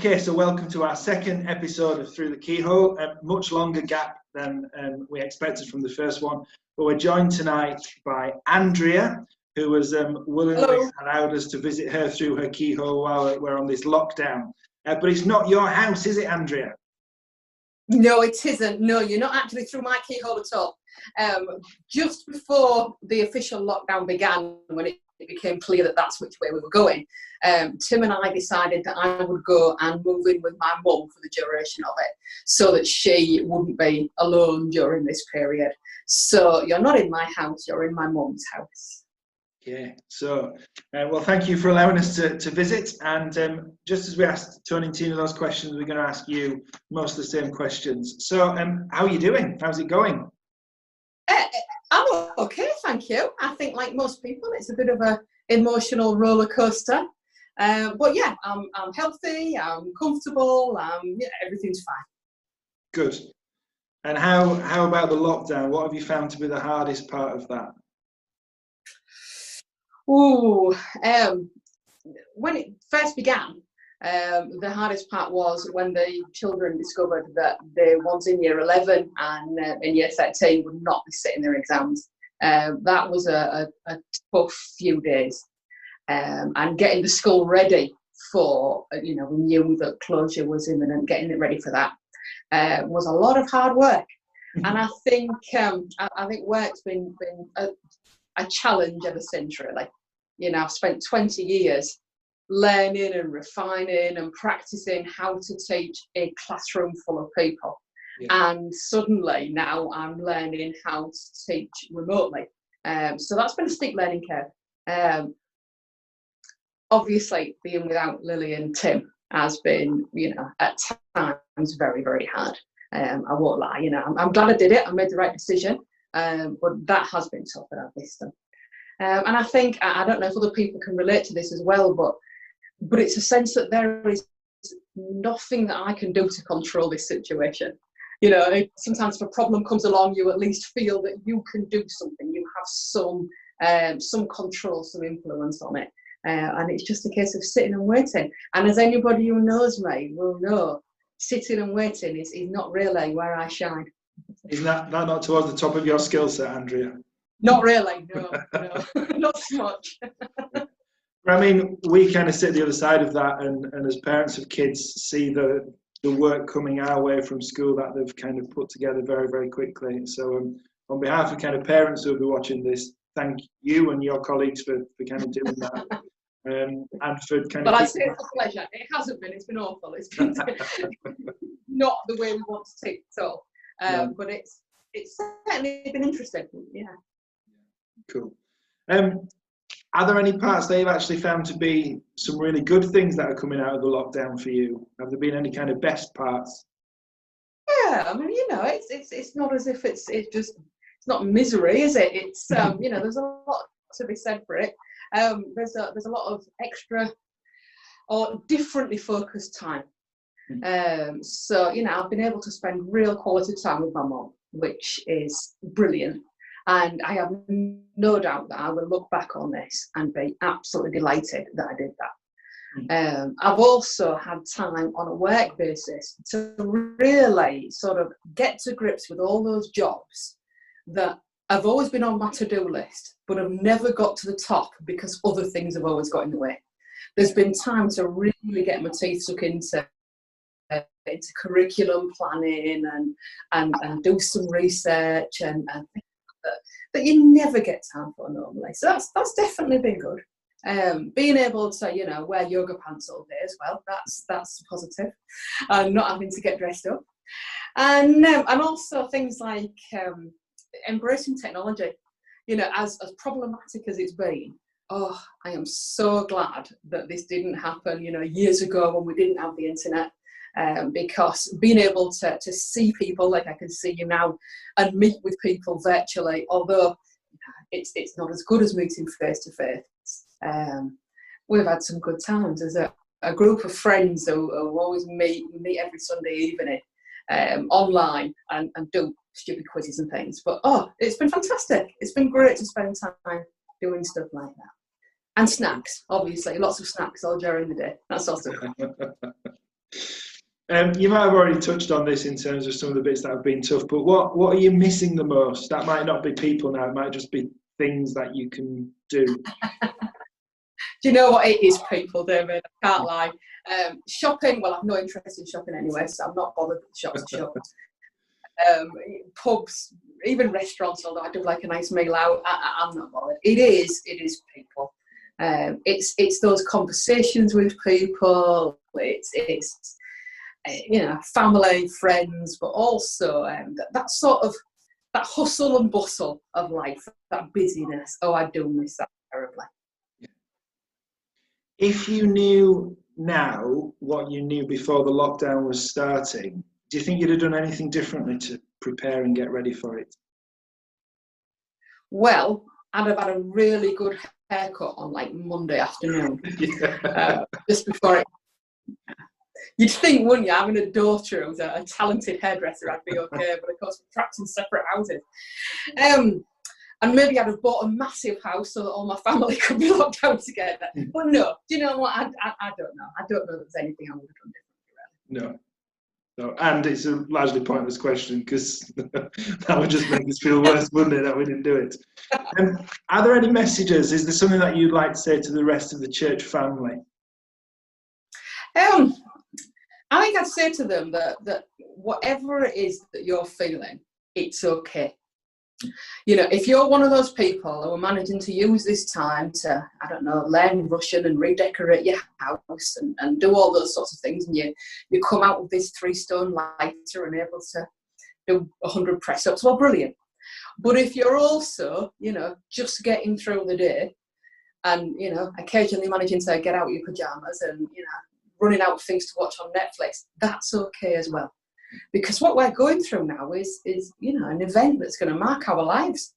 Okay, so welcome to our second episode of Through the Keyhole. A much longer gap than we expected from the first one, but we're joined tonight by Andrea, who has willingly allowed us to visit her through her keyhole while we're on this lockdown. But it's not your house, is it, Andrea? No, it isn't. No, you're not actually through my keyhole at all. Just before the official lockdown began, when it became clear that that's which way we were going, Tim and I decided that I would go and move in with my mum for the duration of it, so that she wouldn't be alone during this period. So you're not in my house, you're in my mum's house. Yeah, so, well, thank you for allowing us to visit. And just as we asked Tony and Tina those questions, we're going to ask you most of the same questions. So, how are you doing? How's it going? I'm okay, thank you. I think, like most people, it's a bit of an emotional roller coaster. But yeah, I'm healthy, I'm comfortable, yeah, everything's fine. Good. And how about the lockdown? What have you found to be the hardest part of that? Ooh, when it first began, the hardest part was when the children discovered that the ones in year 11 and in year 13 would not be sitting their exams. That was a tough few days. And getting the school ready for, we knew that closure was imminent, getting it ready for that was a lot of hard work. And I think work's been a challenge ever since, really. I've spent 20 years learning and refining and practicing how to teach a classroom full of people. Yeah. And suddenly now I'm learning how to teach remotely. So that's been a steep learning curve. Obviously, being without Lily and Tim has been, at times very, very hard. I won't lie, I'm glad I did it. I made the right decision. But that has been tough, and I've missed them. And I think, I don't know if other people can relate to this as well, but it's a sense that there is nothing that I can do to control this situation. Sometimes if a problem comes along, you at least feel that you can do something. You have some control, some influence on it. And it's just a case of sitting and waiting. And as anybody who knows me will know, sitting and waiting is not really where I shine. Is that not towards the top of your skill set, Andrea? Not really, no, not so much. I mean, we kind of sit the other side of that, and as parents of kids see the work coming our way from school that they've kind of put together very, very quickly. So on behalf of kind of parents who will be watching this, thank you and your colleagues for kind of doing that. And for kind of... Well, I say it's a pleasure. It hasn't been, it's been awful. It's been not the way we want to take it all. But it's certainly been interesting, yeah. Cool. Are there any parts that you've actually found to be some really good things that are coming out of the lockdown for you? Have there been any kind of best parts? Yeah, I mean, it's not as if it's not misery, is it? It's there's a lot to be said for it. There's a lot of extra or differently focused time. So I've been able to spend real quality time with my mum, which is brilliant. And I have no doubt that I will look back on this and be absolutely delighted that I did that. I've also had time on a work basis to really sort of get to grips with all those jobs that have always been on my to-do list, but have never got to the top because other things have always got in the way. There's been time to really get my teeth stuck into curriculum planning and do some research and things that you never get time for normally. So that's definitely been good. Being able to wear yoga pants all day as well, that's positive, and not having to get dressed up, and also things like embracing technology. As problematic as it's been, I am so glad that this didn't happen years ago when we didn't have the internet. Because being able to see people like I can see you now and meet with people virtually, although it's not as good as meeting face to face, we've had some good times as a group of friends who always meet every Sunday evening online and do stupid quizzes and things. But it's been fantastic. It's been great to spend time doing stuff like that. And snacks, obviously, lots of snacks all during the day. That's also cool. You might have already touched on this in terms of some of the bits that have been tough, but what are you missing the most? That might not be people now, it might just be things that you can do. Do you know what it is, people, David? I can't lie. Shopping, well, I've no interest in shopping anyway, so I'm not bothered with shops to shop. Pubs, even restaurants, although I do like a nice meal out, I'm not bothered. It is people. It's those conversations with people. It's family, friends, but also that sort of that hustle and bustle of life, that busyness. Oh, I do miss that terribly. If you knew now what you knew before the lockdown was starting, do you think you'd have done anything differently to prepare and get ready for it? Well, I'd have had a really good haircut on like Monday afternoon. Just before it. You'd think, wouldn't you, having a daughter who's a talented hairdresser, I'd be okay, but of course we're trapped in separate houses. And maybe I'd have bought a massive house so that all my family could be locked down together. But no, do you know what? I don't know. I don't know if there's anything I would have done differently, really. No. And it's a largely pointless question because that would just make us feel worse, wouldn't it, that we didn't do it. Are there any messages? Is there something that you'd like to say to the rest of the church family? I think I'd say to them that whatever it is that you're feeling, it's okay. You know, if you're one of those people who are managing to use this time to, I don't know, learn Russian and redecorate your house and do all those sorts of things, and you come out with this 3-stone lighter and able to do 100 press-ups, well, brilliant. But if you're also, just getting through the day and, occasionally managing to get out of your pajamas and, running out of things to watch on Netflix, that's okay as well. Because what we're going through now is an event that's going to mark our lives.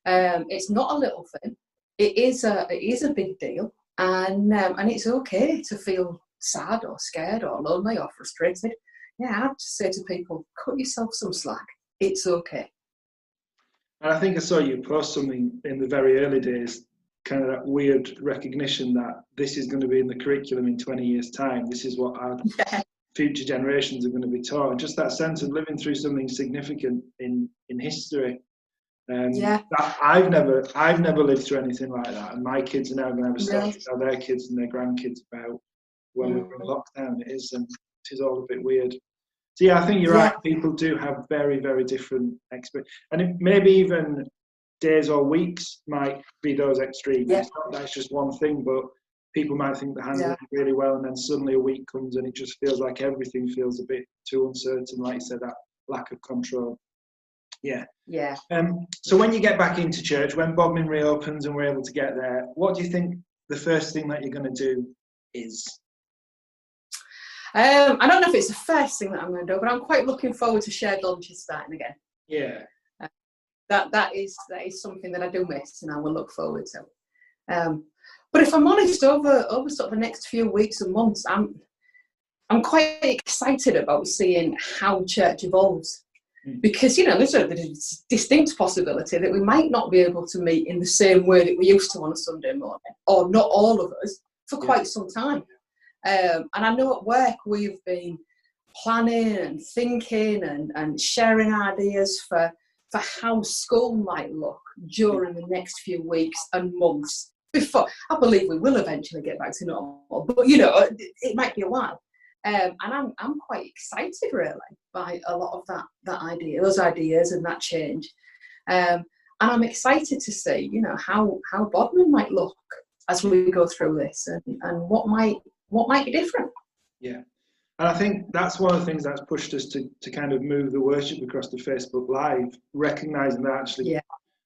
It's not a little thing. It is a big deal, and it's okay to feel sad or scared or lonely or frustrated. Yeah, I have to say to people, cut yourself some slack. It's okay. And I think I saw you post something in the very early days, kind of that weird recognition that this is going to be in the curriculum in 20 years' time. This is what our future generations are going to be taught. And just that sense of living through something significant in history. That I've never lived through anything like that. And my kids are now going to have a story to tell their kids and their grandkids about when we were in lockdown. It is all a bit weird. So yeah, I think you're right. People do have very, very different experiences. And maybe even days or weeks might be those extremes. It's not that it's just one thing, but people might think they're handling it really well, and then suddenly a week comes and it just feels like everything feels a bit too uncertain, like you said, that lack of control. Yeah. So when you get back into church, when Bodmin reopens and we're able to get there, what do you think the first thing that you're going to do is? I don't know if it's the first thing that I'm going to do, but I'm quite looking forward to shared lunches starting again. Yeah. That is something that I do miss, and I will look forward to. But if I'm honest, over sort of the next few weeks and months, I'm quite excited about seeing how church evolves, because there's a distinct possibility that we might not be able to meet in the same way that we used to on a Sunday morning, or not all of us, for quite some time. And I know at work we've been planning and thinking and sharing ideas for how school might look during the next few weeks and months before. I believe we will eventually get back to normal, but it might be a while. And I'm quite excited really by a lot of those ideas and that change. And I'm excited to see, how Bodmin might look as we go through this, and what might be different. Yeah. And I think that's one of the things that's pushed us to kind of move the worship across to Facebook Live, recognising that actually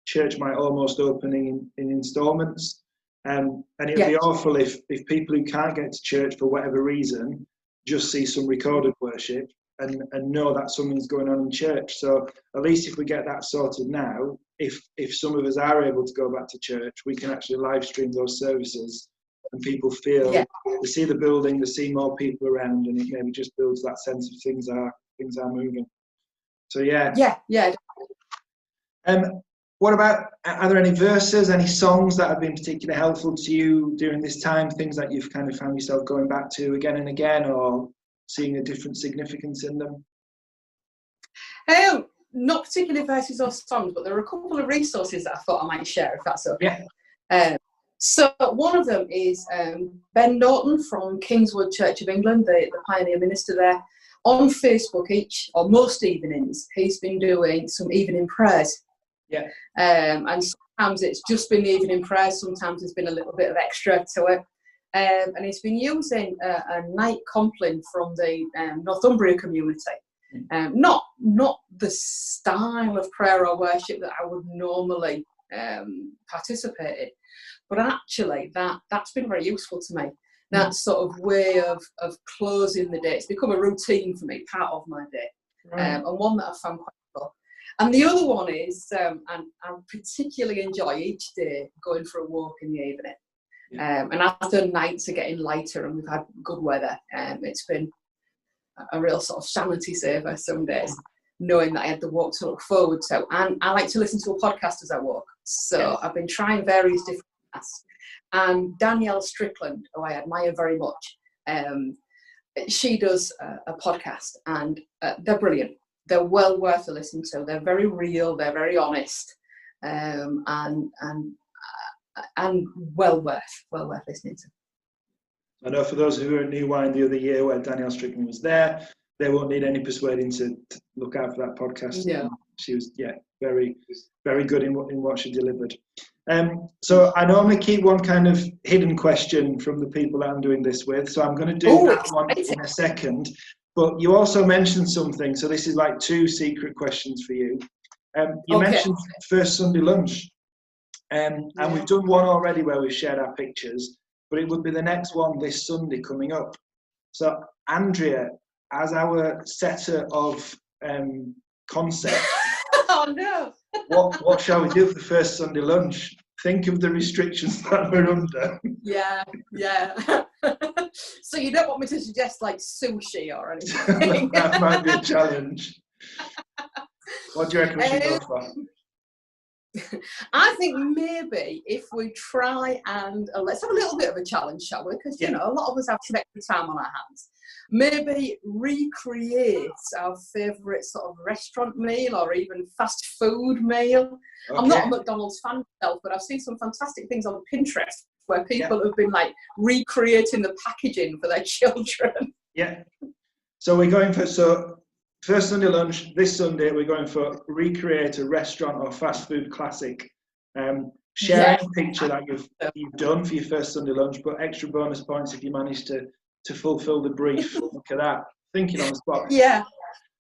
church might almost open in instalments. And it'd be awful if people who can't get to church for whatever reason just see some recorded worship and know that something's going on in church. So at least if we get that sorted now, if some of us are able to go back to church, we can actually live stream those services. And people feel they see the building, they see more people around, and it maybe just builds that sense of things are moving. So yeah. What about, are there any verses, any songs that have been particularly helpful to you during this time? Things that you've kind of found yourself going back to again and again, or seeing a different significance in them? Not particularly verses or songs, but there are a couple of resources that I thought I might share, if that's okay. Yeah. So one of them is Ben Norton from Kingswood Church of England, the pioneer minister there. On Facebook, each or most evenings, he's been doing some evening prayers. Yeah. And sometimes it's just been the evening prayers, sometimes there's been a little bit of extra to it. And he's been using a night compline from the Northumbria community. Not the style of prayer or worship that I would normally participate in, but actually that's been very useful to me. That sort of way of closing the day. It's become a routine for me, part of my day, and one that I found quite cool. And the other one is, and I particularly enjoy each day going for a walk in the evening. And after nights are getting lighter and we've had good weather, it's been a real sort of sanity saver some days, knowing that I had the walk to look forward to. And I like to listen to a podcast as I walk. So I've been trying various different podcasts. And Danielle Strickland, who I admire very much, she does a podcast, and they're brilliant. They're well worth a listen to. They're very real, they're very honest, and well worth listening to. I know for those who were at New Wine the other year where Danielle Strickland was there, they won't need any persuading to look out for that podcast. Yeah. She was, very, very good in what she delivered. So I normally keep one kind of hidden question from the people that I'm doing this with. So I'm going to do that one in a second. But you also mentioned something. So this is like 2 secret questions for you. You mentioned First Sunday Lunch. And we've done one already where we've shared our pictures. But it would be the next one this Sunday coming up. So Andrea, as our setter of concept, oh no! what shall we do for the first Sunday lunch? Think of the restrictions that we're under. Yeah. So you don't want me to suggest like sushi or anything? That might be a challenge. What do you reckon we should go for? I think maybe if we try and let's have a little bit of a challenge, shall we? Because you know, a lot of us have some extra time on our hands. Maybe recreate our favourite sort of restaurant meal or even fast food meal. Okay. I'm not a McDonald's fan myself, but I've seen some fantastic things on Pinterest where people have been like recreating the packaging for their children. Yeah. So we're going for first Sunday lunch this Sunday. We're going for recreate a restaurant or fast food classic. Share a picture that you've done for your first Sunday lunch, but extra bonus points if you manage to fulfill the brief. Look at that, thinking on the spot. Yeah.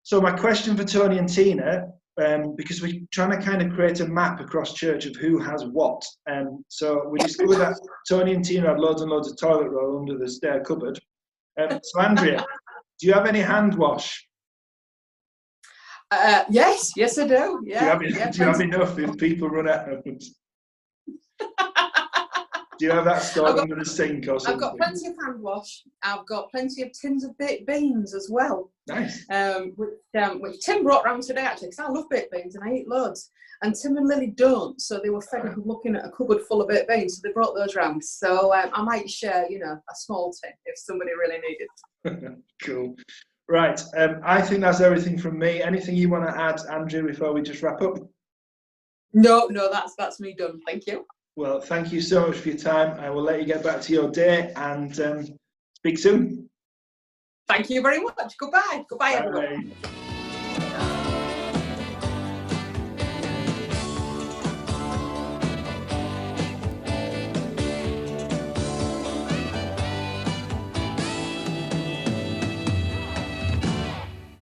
So my question for Tony and Tina, because we're trying to kind of create a map across church of who has what. So we discovered that Tony and Tina had loads and loads of toilet roll under the stair cupboard. So Andrea, do you have any hand wash? Yes, I do. Yeah. Do you have enough if people run out? Do you have that stored under the sink or something? I've got plenty of hand wash. I've got plenty of tins of baked beans as well. Nice. Which Tim brought round today actually, because I love baked beans and I eat loads. And Tim and Lily don't, so they were fed up looking at a cupboard full of baked beans, so they brought those round. So I might share, a small tin if somebody really needed. Cool. Right. I think that's everything from me. Anything you want to add, Andrew, before we just wrap up? No, that's me done. Thank you. Well, thank you so much for your time. I will let you get back to your day and speak soon. Thank you very much. Goodbye. Goodbye, everyone.